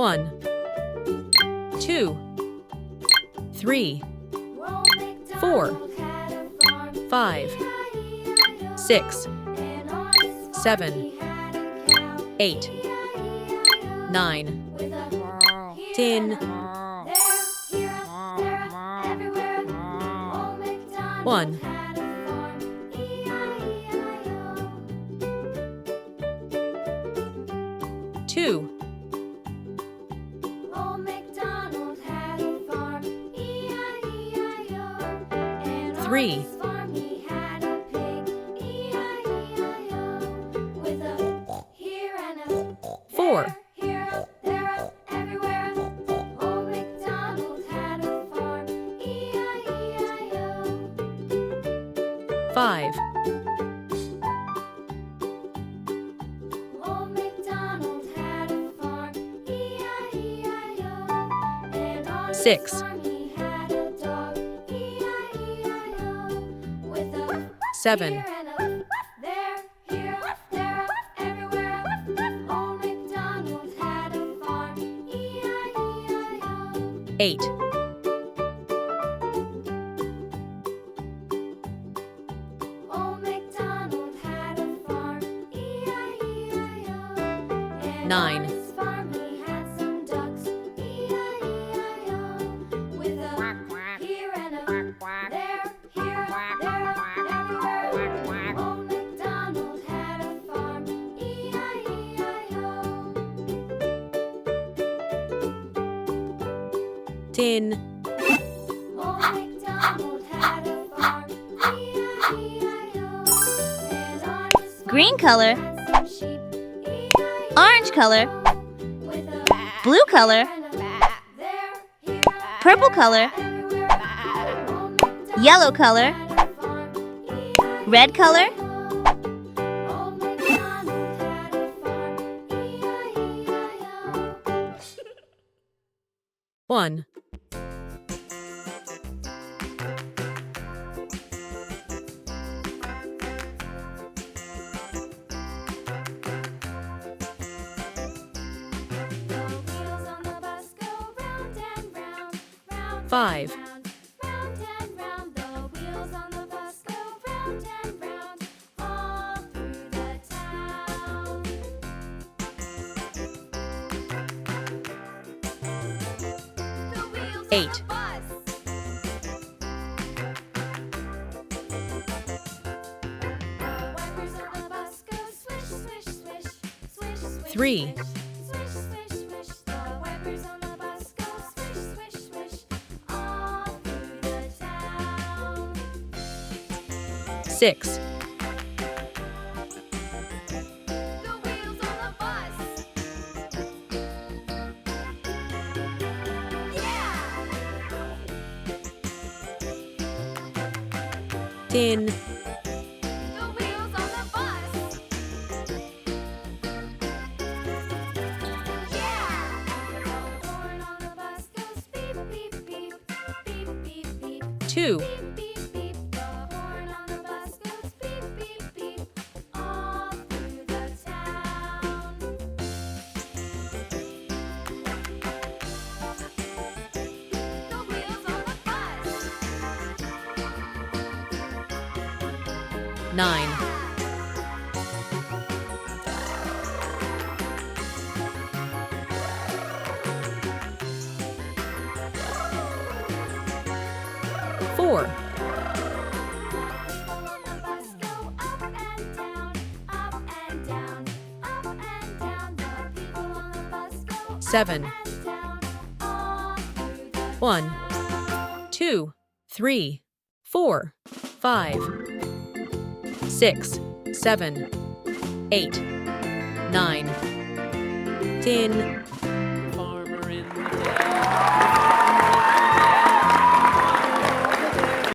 1, 2, 3, 4, 5, 6, 7, 8, 9, 10, 1, 2, 3, 4, 5, 6, 7, 8, 9, 10, Green color, orange color, blue color, purple color, yellow color, red color, 1, 5, 8, 3, 6, 10, 2, 9, 4, 7, 1, 2, 3, 4, 5, 6, 7, 8, 9, 10,